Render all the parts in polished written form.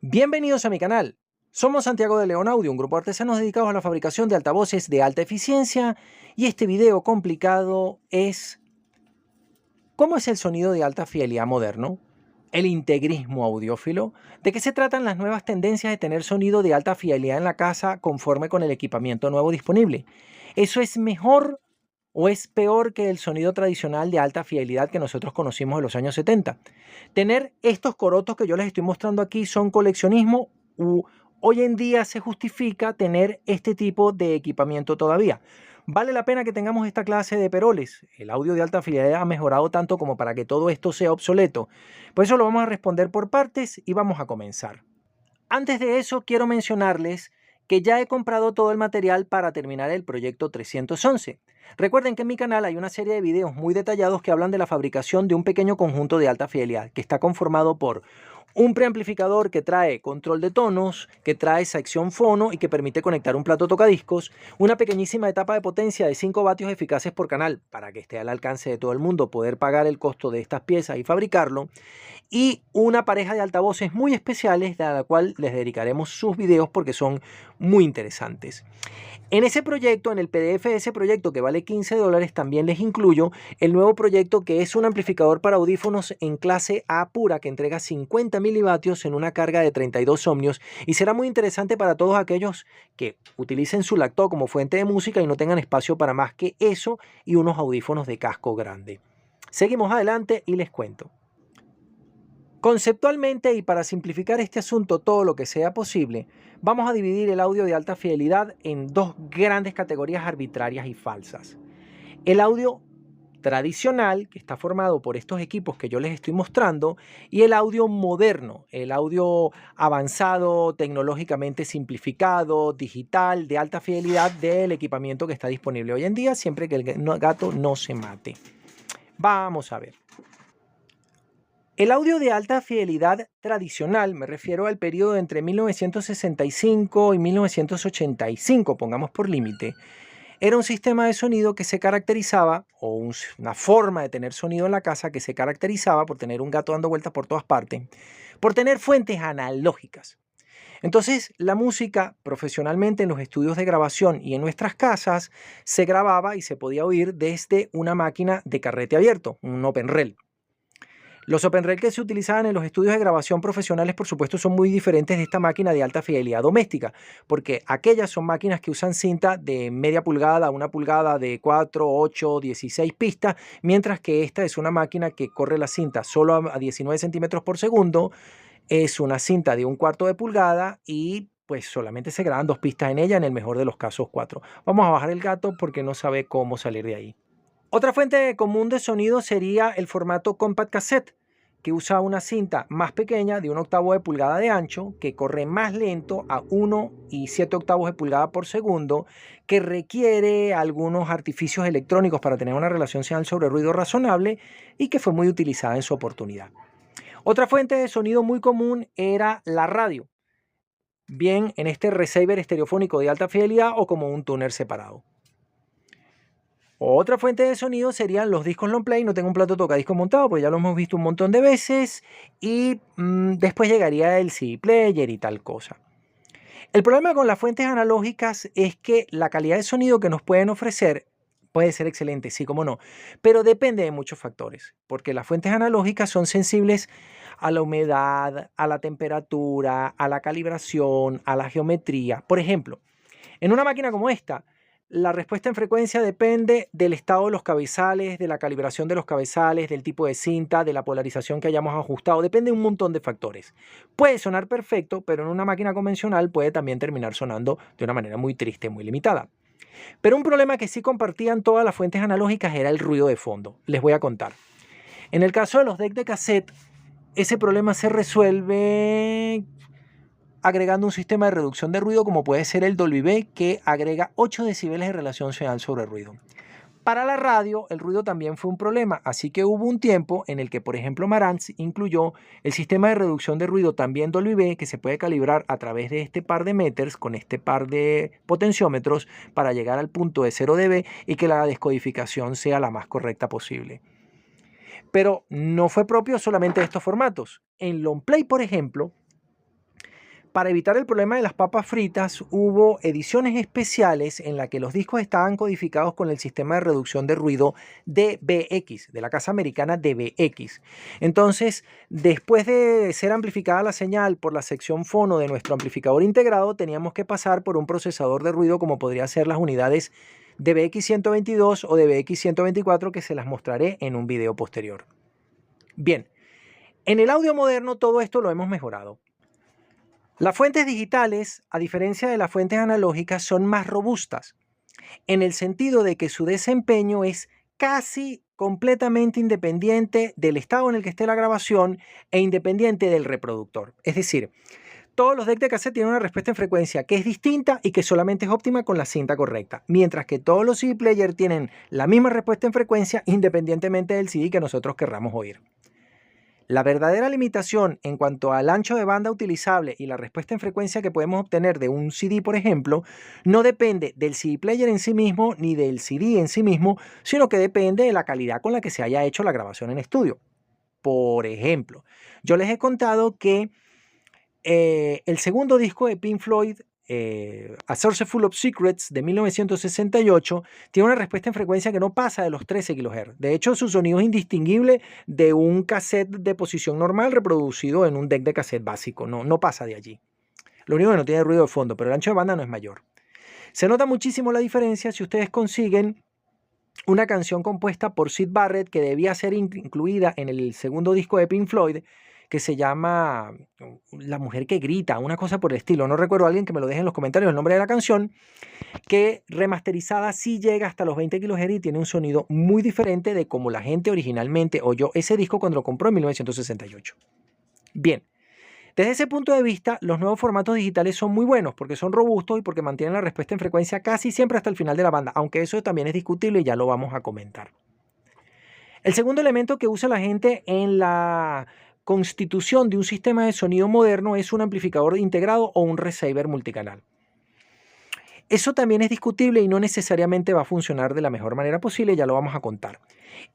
Bienvenidos a mi canal. Somos Santiago de León Audio, un grupo de artesanos dedicados a la fabricación de altavoces de alta eficiencia, y este video complicado es ¿cómo es el sonido de alta fidelidad moderno? El integrismo audiófilo. ¿De qué se tratan las nuevas tendencias de tener sonido de alta fidelidad en la casa conforme con el equipamiento nuevo disponible? ¿Eso es mejor o es peor que el sonido tradicional de alta fidelidad que nosotros conocimos en los años 70? Tener estos corotos que yo les estoy mostrando aquí son coleccionismo u hoy en día se justifica tener este tipo de equipamiento todavía. ¿Vale la pena que tengamos esta clase de peroles? ¿El audio de alta fidelidad ha mejorado tanto como para que todo esto sea obsoleto? Pues eso lo vamos a responder por partes y vamos a comenzar. Antes de eso, quiero mencionarles que ya he comprado todo el material para terminar el proyecto 311. Recuerden que en mi canal hay una serie de videos muy detallados que hablan de la fabricación de un pequeño conjunto de alta fidelidad que está conformado por un preamplificador que trae control de tonos, que trae sección fono y que permite conectar un plato tocadiscos, una pequeñísima etapa de potencia de 5 vatios eficaces por canal para que esté al alcance de todo el mundo poder pagar el costo de estas piezas y fabricarlo, y una pareja de altavoces muy especiales a la cual les dedicaremos sus videos porque son muy interesantes. En ese proyecto, en el PDF de ese proyecto que vale $15, también les incluyo el nuevo proyecto que es un amplificador para audífonos en clase A pura que entrega 50 milivatios en una carga de 32 ohmios y será muy interesante para todos aquellos que utilicen su laptop como fuente de música y no tengan espacio para más que eso y unos audífonos de casco grande. Seguimos adelante y les cuento. Conceptualmente y para simplificar este asunto todo lo que sea posible, vamos a dividir el audio de alta fidelidad en dos grandes categorías arbitrarias y falsas. El audio tradicional, que está formado por estos equipos que yo les estoy mostrando, y el audio moderno, el audio avanzado, tecnológicamente simplificado, digital, de alta fidelidad del equipamiento que está disponible hoy en día, siempre que el gato no se mate. Vamos a ver. El audio de alta fidelidad tradicional, me refiero al periodo entre 1965 y 1985, pongamos por límite, era un sistema de sonido que se caracterizaba, o una forma de tener sonido en la casa que se caracterizaba por tener un gato dando vueltas por todas partes, por tener fuentes analógicas. Entonces, la música profesionalmente en los estudios de grabación y en nuestras casas se grababa y se podía oír desde una máquina de carrete abierto, un open reel. Los open reel que se utilizaban en los estudios de grabación profesionales, por supuesto, son muy diferentes de esta máquina de alta fidelidad doméstica, porque aquellas son máquinas que usan cinta de media pulgada, 1 pulgada, de 4, 8, 16 pistas, mientras que esta es una máquina que corre la cinta solo a 19 centímetros por segundo, es una cinta de 1/4 de pulgada y pues solamente se graban 2 pistas en ella, en el mejor de los casos 4. Vamos a bajar el gato porque no sabe cómo salir de ahí. Otra fuente común de sonido sería el formato compact cassette, que usa una cinta más pequeña de 1/8 de pulgada de ancho, que corre más lento a 1,7 de pulgada por segundo, que requiere algunos artificios electrónicos para tener una relación señal sobre ruido razonable y que fue muy utilizada en su oportunidad. Otra fuente de sonido muy común era la radio, bien en este receiver estereofónico de alta fidelidad o como un tuner separado. Otra fuente de sonido serían los discos long play. No tengo un plato tocadiscos montado, porque ya lo hemos visto un montón de veces. Y después llegaría el CD player y tal cosa. El problema con las fuentes analógicas es que la calidad de sonido que nos pueden ofrecer puede ser excelente, sí, como no, pero depende de muchos factores, porque las fuentes analógicas son sensibles a la humedad, a la temperatura, a la calibración, a la geometría. Por ejemplo, en una máquina como esta, la respuesta en frecuencia depende del estado de los cabezales, de la calibración de los cabezales, del tipo de cinta, de la polarización que hayamos ajustado. Depende de un montón de factores. Puede sonar perfecto, pero en una máquina convencional puede también terminar sonando de una manera muy triste, muy limitada. Pero un problema que sí compartían todas las fuentes analógicas era el ruido de fondo. Les voy a contar. En el caso de los decks de cassette, ese problema se resuelve agregando un sistema de reducción de ruido como puede ser el Dolby B, que agrega 8 decibeles de relación señal sobre ruido. Para la radio, el ruido también fue un problema, así que hubo un tiempo en el que, por ejemplo, Marantz incluyó el sistema de reducción de ruido también Dolby B, que se puede calibrar a través de este par de meters con este par de potenciómetros para llegar al punto de 0 dB y que la descodificación sea la más correcta posible. Pero no fue propio solamente de estos formatos. En long play, por ejemplo, para evitar el problema de las papas fritas, hubo ediciones especiales en las que los discos estaban codificados con el sistema de reducción de ruido DBX, de la casa americana DBX. Entonces, después de ser amplificada la señal por la sección fono de nuestro amplificador integrado, teníamos que pasar por un procesador de ruido como podría ser las unidades DBX 122 o DBX 124, que se las mostraré en un video posterior. Bien, en el audio moderno todo esto lo hemos mejorado. Las fuentes digitales, a diferencia de las fuentes analógicas, son más robustas, en el sentido de que su desempeño es casi completamente independiente del estado en el que esté la grabación e independiente del reproductor. Es decir, todos los decks de cassette tienen una respuesta en frecuencia que es distinta y que solamente es óptima con la cinta correcta, mientras que todos los CD player tienen la misma respuesta en frecuencia independientemente del CD que nosotros querramos oír. La verdadera limitación en cuanto al ancho de banda utilizable y la respuesta en frecuencia que podemos obtener de un CD, por ejemplo, no depende del CD player en sí mismo ni del CD en sí mismo, sino que depende de la calidad con la que se haya hecho la grabación en estudio. Por ejemplo, yo les he contado que el segundo disco de Pink Floyd, A Source Full of Secrets, de 1968, tiene una respuesta en frecuencia que no pasa de los 13 kHz. De hecho, su sonido es indistinguible de un cassette de posición normal reproducido en un deck de cassette básico. No pasa de allí. Lo único que no tiene ruido de fondo, pero el ancho de banda no es mayor. Se nota muchísimo la diferencia si ustedes consiguen una canción compuesta por Syd Barrett que debía ser incluida en el segundo disco de Pink Floyd, que se llama La mujer que grita, una cosa por el estilo. No recuerdo, a alguien que me lo deje en los comentarios el nombre de la canción, que remasterizada sí llega hasta los 20 kHz y tiene un sonido muy diferente de como la gente originalmente oyó ese disco cuando lo compró en 1968. Bien, desde ese punto de vista, los nuevos formatos digitales son muy buenos porque son robustos y porque mantienen la respuesta en frecuencia casi siempre hasta el final de la banda, aunque eso también es discutible y ya lo vamos a comentar. El segundo elemento que usa la gente en la constitución de un sistema de sonido moderno es un amplificador integrado o un receiver multicanal. Eso también es discutible y no necesariamente va a funcionar de la mejor manera posible, ya lo vamos a contar.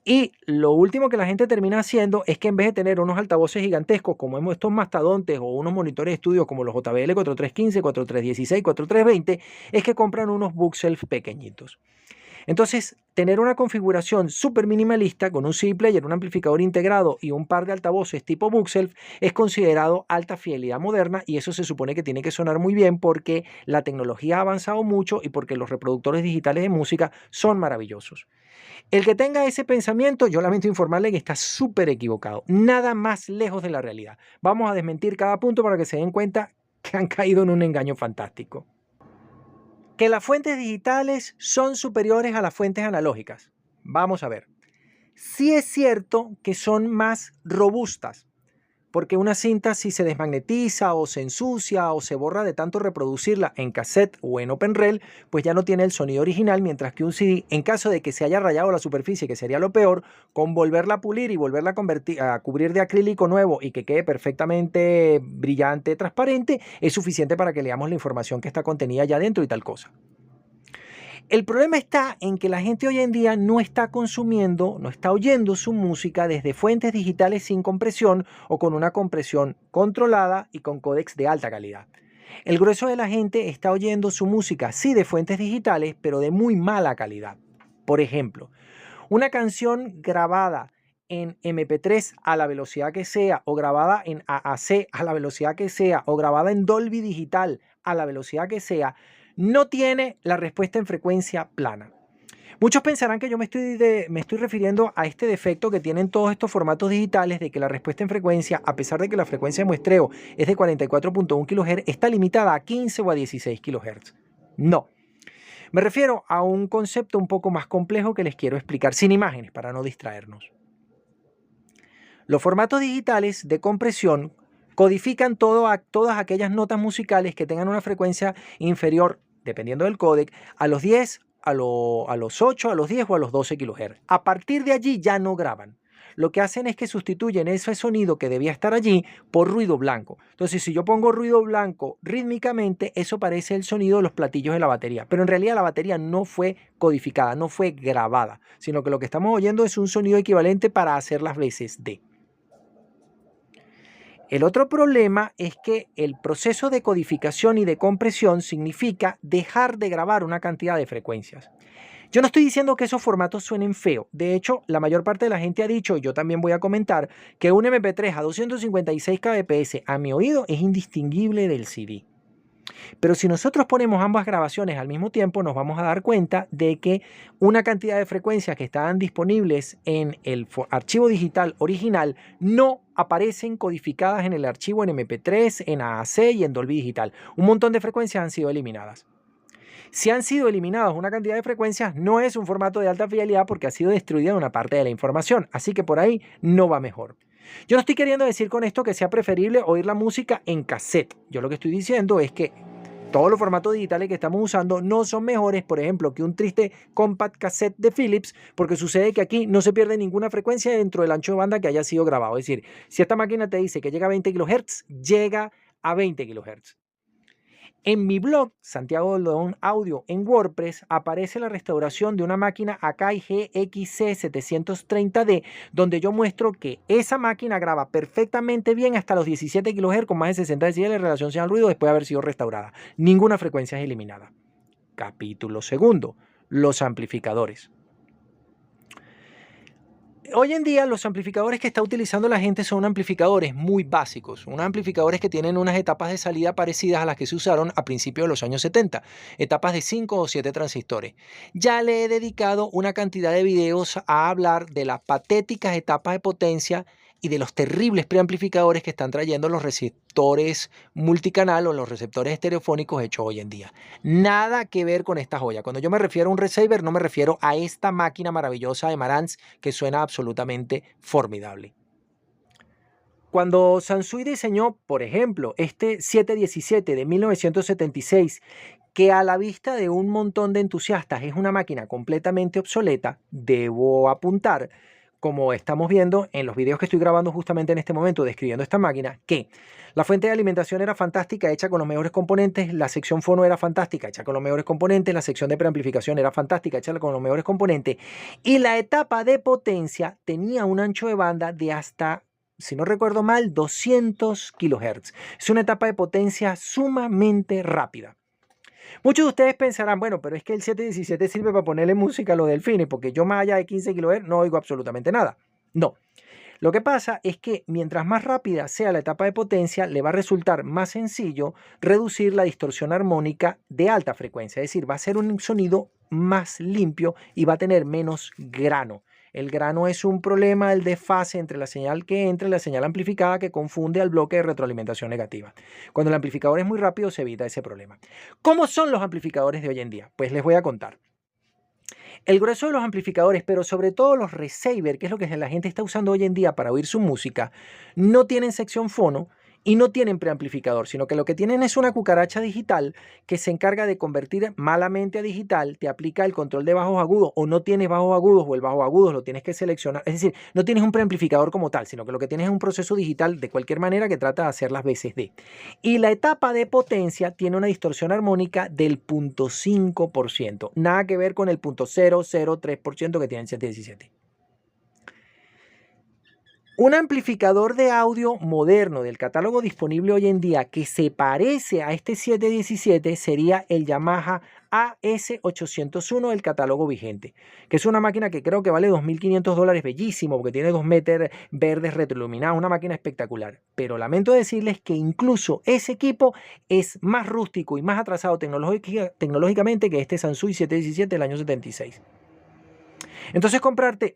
Y lo último que la gente termina haciendo es que en vez de tener unos altavoces gigantescos como estos mastodontes o unos monitores de estudio como los JBL 4315, 4316, 4320, es que compran unos bookshelf pequeñitos. Entonces, tener una configuración súper minimalista con un CD player, un amplificador integrado y un par de altavoces tipo bookshelf es considerado alta fidelidad moderna, y eso se supone que tiene que sonar muy bien porque la tecnología ha avanzado mucho y porque los reproductores digitales de música son maravillosos. El que tenga ese pensamiento, yo lamento informarle que está súper equivocado, nada más lejos de la realidad. Vamos a desmentir cada punto para que se den cuenta que han caído en un engaño fantástico. Que las fuentes digitales son superiores a las fuentes analógicas. Vamos a ver. Sí es cierto que son más robustas, porque una cinta, si se desmagnetiza o se ensucia o se borra de tanto reproducirla en cassette o en OpenRel, pues ya no tiene el sonido original, mientras que un CD, en caso de que se haya rayado la superficie, que sería lo peor, con volverla a pulir y volverla a cubrir de acrílico nuevo y que quede perfectamente brillante, transparente, es suficiente para que leamos la información que está contenida allá adentro y tal cosa. El problema está en que la gente hoy en día no está consumiendo, no está oyendo su música desde fuentes digitales sin compresión o con una compresión controlada y con códecs de alta calidad. El grueso de la gente está oyendo su música sí de fuentes digitales, pero de muy mala calidad. Por ejemplo, una canción grabada en MP3 a la velocidad que sea, o grabada en AAC a la velocidad que sea, o grabada en Dolby Digital a la velocidad que sea, no tiene la respuesta en frecuencia plana. Muchos pensarán que yo me estoy refiriendo a este defecto que tienen todos estos formatos digitales de que la respuesta en frecuencia, a pesar de que la frecuencia de muestreo es de 44.1 kHz, está limitada a 15 o a 16 kHz. No. Me refiero a un concepto un poco más complejo que les quiero explicar sin imágenes para no distraernos. Los formatos digitales de compresión codifican todas aquellas notas musicales que tengan una frecuencia inferior, dependiendo del códec, a los 10, a los 8, a los 10 o a los 12 kHz. A partir de allí ya no graban. Lo que hacen es que sustituyen ese sonido que debía estar allí por ruido blanco. Entonces, si yo pongo ruido blanco rítmicamente, eso parece el sonido de los platillos de la batería. Pero en realidad la batería no fue codificada, no fue grabada, sino que lo que estamos oyendo es un sonido equivalente para hacer las veces de. El otro problema es que el proceso de codificación y de compresión significa dejar de grabar una cantidad de frecuencias. Yo no estoy diciendo que esos formatos suenen feo. De hecho, la mayor parte de la gente ha dicho, y yo también voy a comentar, que un MP3 a 256 kbps a mi oído es indistinguible del CD. Pero si nosotros ponemos ambas grabaciones al mismo tiempo, nos vamos a dar cuenta de que una cantidad de frecuencias que estaban disponibles en el archivo digital original no aparecen codificadas en el archivo en MP3, en AAC y en Dolby Digital. Un montón de frecuencias han sido eliminadas. Si han sido eliminadas una cantidad de frecuencias, no es un formato de alta fidelidad porque ha sido destruida una parte de la información. Así que por ahí no va mejor. Yo no estoy queriendo decir con esto que sea preferible oír la música en cassette. Yo lo que estoy diciendo es que todos los formatos digitales que estamos usando no son mejores, por ejemplo, que un triste compact cassette de Philips, porque sucede que aquí no se pierde ninguna frecuencia dentro del ancho de banda que haya sido grabado. Es decir, si esta máquina te dice que llega a 20 kHz, llega a 20 kHz. En mi blog, Santiago León Audio, en WordPress, aparece la restauración de una máquina Akai GXC 730D, donde yo muestro que esa máquina graba perfectamente bien hasta los 17 kHz con más de 60 dB de relación señal-ruido después de haber sido restaurada. Ninguna frecuencia es eliminada. Capítulo segundo, los amplificadores. Hoy en día los amplificadores que está utilizando la gente son amplificadores muy básicos, unos amplificadores que tienen unas etapas de salida parecidas a las que se usaron a principios de los años 70, etapas de 5 o 7 transistores. Ya le he dedicado una cantidad de videos a hablar de las patéticas etapas de potencia y de los terribles preamplificadores que están trayendo los receptores multicanal o los receptores estereofónicos hechos hoy en día. Nada que ver con esta joya. Cuando yo me refiero a un receiver, no me refiero a esta máquina maravillosa de Marantz que suena absolutamente formidable. Cuando Sansui diseñó, por ejemplo, este 717 de 1976, que a la vista de un montón de entusiastas es una máquina completamente obsoleta, debo apuntar, como estamos viendo en los videos que estoy grabando justamente en este momento describiendo esta máquina, que la fuente de alimentación era fantástica, hecha con los mejores componentes, la sección fono era fantástica, hecha con los mejores componentes, la sección de preamplificación era fantástica, hecha con los mejores componentes, y la etapa de potencia tenía un ancho de banda de hasta, si no recuerdo mal, 200 kHz. Es una etapa de potencia sumamente rápida. Muchos de ustedes pensarán, bueno, pero es que el 717 sirve para ponerle música a los delfines, porque yo más allá de 15 kHz no oigo absolutamente nada. No. Lo que pasa es que mientras más rápida sea la etapa de potencia, le va a resultar más sencillo reducir la distorsión armónica de alta frecuencia. Es decir, va a ser un sonido más limpio y va a tener menos grano. El grano es un problema, el desfase entre la señal que entra y la señal amplificada que confunde al bloque de retroalimentación negativa. Cuando el amplificador es muy rápido se evita ese problema. ¿Cómo son los amplificadores de hoy en día? Pues les voy a contar. El grueso de los amplificadores, pero sobre todo los receiver, que es lo que la gente está usando hoy en día para oír su música, no tienen sección fono y no tienen preamplificador, sino que lo que tienen es una cucaracha digital que se encarga de convertir malamente a digital, te aplica el control de bajos agudos o no tienes bajos agudos o el bajo agudos lo tienes que seleccionar, es decir, no tienes un preamplificador como tal, sino que lo que tienes es un proceso digital de cualquier manera que trata de hacer las veces de. Y la etapa de potencia tiene una distorsión armónica del 0.5%, nada que ver con el 0.003% que tiene el 717. Un amplificador de audio moderno del catálogo disponible hoy en día que se parece a este 717 sería el Yamaha AS801 del catálogo vigente, que es una máquina que creo que vale $2.500, bellísimo, porque tiene 2 metros verdes retroiluminados, una máquina espectacular. Pero lamento decirles que incluso ese equipo es más rústico y más atrasado tecnológicamente que este Sansui 717 del año 76. Entonces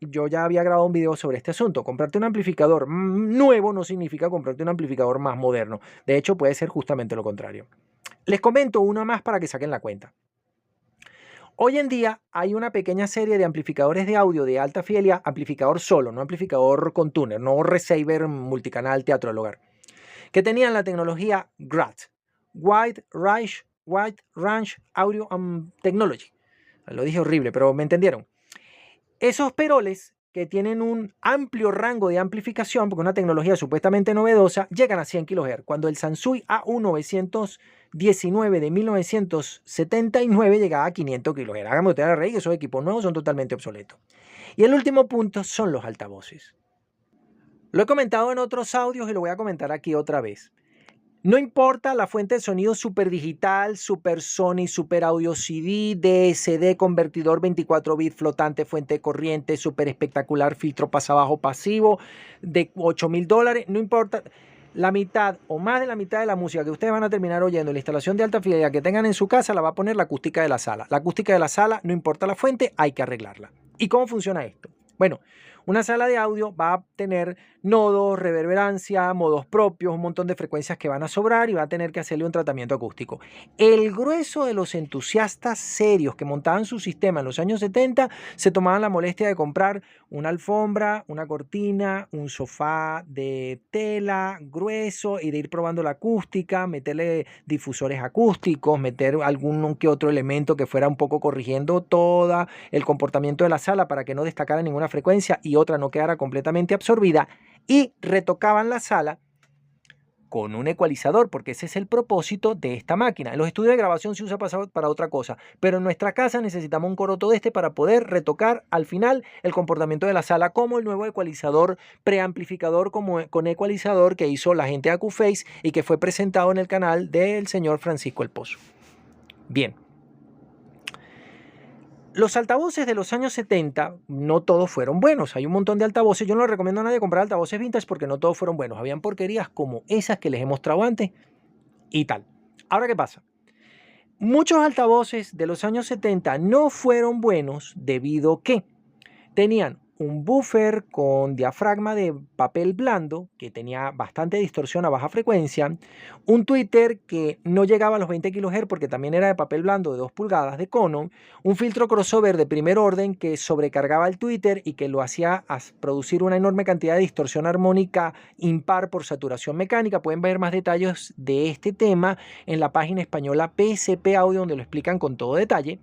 yo ya había grabado un video sobre este asunto, comprarte un amplificador nuevo no significa comprarte un amplificador más moderno, de hecho puede ser justamente lo contrario. Les comento una más para que saquen la cuenta. Hoy en día hay una pequeña serie de amplificadores de audio de alta fidelidad, amplificador solo, no amplificador con tuner, no receiver multicanal teatro del hogar, que tenían la tecnología GRAT, Wide Range Audio Technology. Lo dije horrible, pero me entendieron. Esos peroles que tienen un amplio rango de amplificación, porque es una tecnología supuestamente novedosa, llegan a 100 kHz, cuando el Sansui AU919 de 1979 llegaba a 500 kHz. Hágame usted la reír, esos equipos nuevos son totalmente obsoletos. Y el último punto son los altavoces. Lo he comentado en otros audios y lo voy a comentar aquí otra vez. No importa la fuente de sonido super digital, super Sony, super audio CD, DSD, convertidor 24 bits flotante, fuente de corriente, super espectacular, filtro pasabajo pasivo de $8,000, no importa. La mitad o más de la mitad de la música que ustedes van a terminar oyendo en la instalación de alta fidelidad que tengan en su casa la va a poner la acústica de la sala. La acústica de la sala, no importa la fuente, hay que arreglarla. ¿Y cómo funciona esto? Bueno, una sala de audio va a tener nodos, reverberancia, modos propios, un montón de frecuencias que van a sobrar y va a tener que hacerle un tratamiento acústico. El grueso de los entusiastas serios que montaban su sistema en los años 70 se tomaban la molestia de comprar una alfombra, una cortina, un sofá de tela grueso y de ir probando la acústica, meterle difusores acústicos, meter algún que otro elemento que fuera un poco corrigiendo todo el comportamiento de la sala para que no destacara ninguna frecuencia y otra no quedara completamente absorbida, y retocaban la sala con un ecualizador, porque ese es el propósito de esta máquina. En los estudios de grabación se usa para otra cosa, pero en nuestra casa necesitamos un coroto de este para poder retocar al final el comportamiento de la sala, como el nuevo ecualizador preamplificador con ecualizador que hizo la gente de Acuface y que fue presentado en el canal del señor Francisco El Pozo. Bien. Los altavoces de los años 70 no todos fueron buenos. Hay un montón de altavoces. Yo no le recomiendo a nadie comprar altavoces vintage porque no todos fueron buenos. Habían porquerías como esas que les he mostrado antes y tal. Ahora, ¿qué pasa? Muchos altavoces de los años 70 no fueron buenos debido a que tenían un buffer con diafragma de papel blando que tenía bastante distorsión a baja frecuencia, un tweeter que no llegaba a los 20 kHz porque también era de papel blando de 2 pulgadas de cono, un filtro crossover de primer orden que sobrecargaba el tweeter y que lo hacía producir una enorme cantidad de distorsión armónica impar por saturación mecánica. Pueden ver más detalles de este tema en la página española PSP Audio, donde lo explican con todo detalle.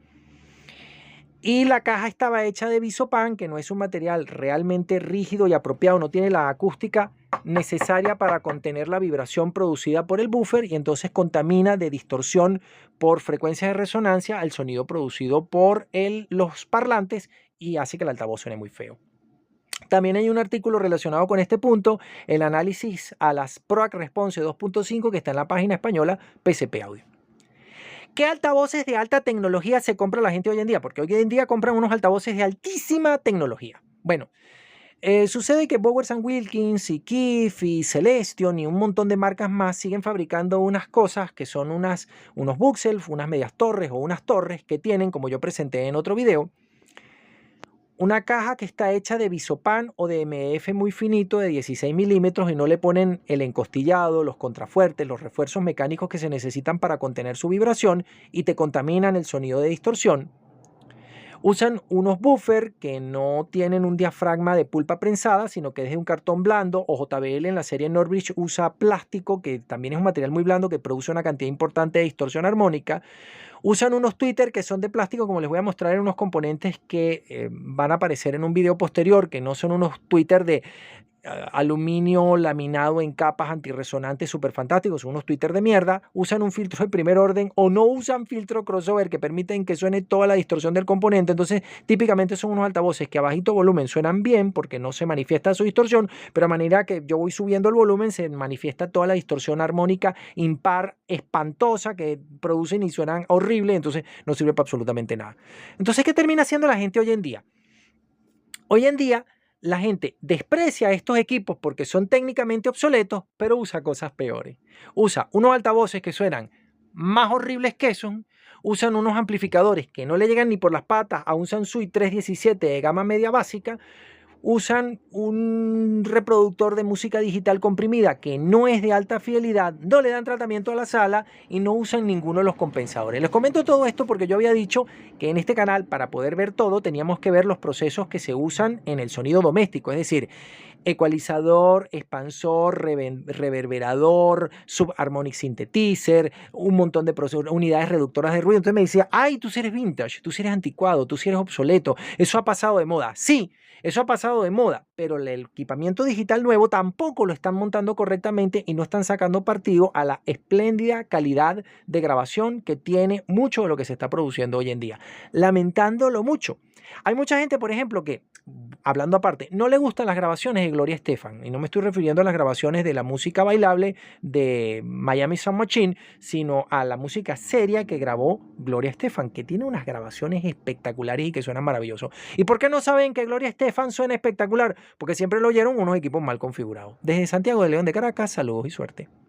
Y la caja estaba hecha de Visopan, que no es un material realmente rígido y apropiado, no tiene la acústica necesaria para contener la vibración producida por el buffer y entonces contamina de distorsión por frecuencias de resonancia el sonido producido por los parlantes y hace que el altavoz suene muy feo. También hay un artículo relacionado con este punto, el análisis a las PROAC Response 2.5 que está en la página española PSP Audio. ¿Qué altavoces de alta tecnología se compra la gente hoy en día? Porque hoy en día compran unos altavoces de altísima tecnología. Bueno, sucede que Bowers & Wilkins y Keef y Celestion y un montón de marcas más siguen fabricando unas cosas que son unos Buxelf, unas medias torres o unas torres que tienen, como yo presenté en otro video, una caja que está hecha de Visopan o de MDF muy finito de 16 milímetros y no le ponen el encostillado, los contrafuertes, los refuerzos mecánicos que se necesitan para contener su vibración y te contaminan el sonido de distorsión. Usan unos buffers que no tienen un diafragma de pulpa prensada, sino que es de un cartón blando, o JBL en la serie Norbridge usa plástico, que también es un material muy blando que produce una cantidad importante de distorsión armónica. Usan unos tweeters que son de plástico, como les voy a mostrar en unos componentes que van a aparecer en un video posterior, que no son unos tweeters de aluminio laminado en capas antirresonantes súper fantásticos, son unos tweeters de mierda. Usan un filtro de primer orden o no usan filtro crossover que permiten que suene toda la distorsión del componente. Entonces típicamente son unos altavoces que a bajito volumen suenan bien porque no se manifiesta su distorsión, pero a manera que yo voy subiendo el volumen se manifiesta toda la distorsión armónica impar espantosa que producen y suenan horrible, entonces no sirve para absolutamente nada. Entonces, ¿qué termina haciendo la gente hoy en día? Hoy en día la gente desprecia estos equipos porque son técnicamente obsoletos, pero usa cosas peores. Usa unos altavoces que suenan más horribles que son, usan unos amplificadores que no le llegan ni por las patas a un Sansui 317 de gama media básica, usan un reproductor de música digital comprimida que no es de alta fidelidad, no le dan tratamiento a la sala y no usan ninguno de los compensadores. Les comento todo esto porque yo había dicho que en este canal, para poder ver todo, teníamos que ver los procesos que se usan en el sonido doméstico, es decir, ecualizador, expansor, reverberador, subharmonic synthesizer, un montón de unidades reductoras de ruido. Entonces me decía, ay, tú sí eres vintage, tú sí eres anticuado, tú sí eres obsoleto, eso ha pasado de moda. Sí, eso ha pasado de moda, pero el equipamiento digital nuevo tampoco lo están montando correctamente y no están sacando partido a la espléndida calidad de grabación que tiene mucho de lo que se está produciendo hoy en día. Lamentándolo mucho. Hay mucha gente, por ejemplo, que hablando aparte, no le gustan las grabaciones de Gloria Estefan, y no me estoy refiriendo a las grabaciones de la música bailable de Miami Sound Machine, sino a la música seria que grabó Gloria Estefan, que tiene unas grabaciones espectaculares y que suenan maravilloso. ¿Y por qué no saben que Gloria Estefan suena espectacular? Porque siempre lo oyeron unos equipos mal configurados. Desde Santiago de León de Caracas, saludos y suerte.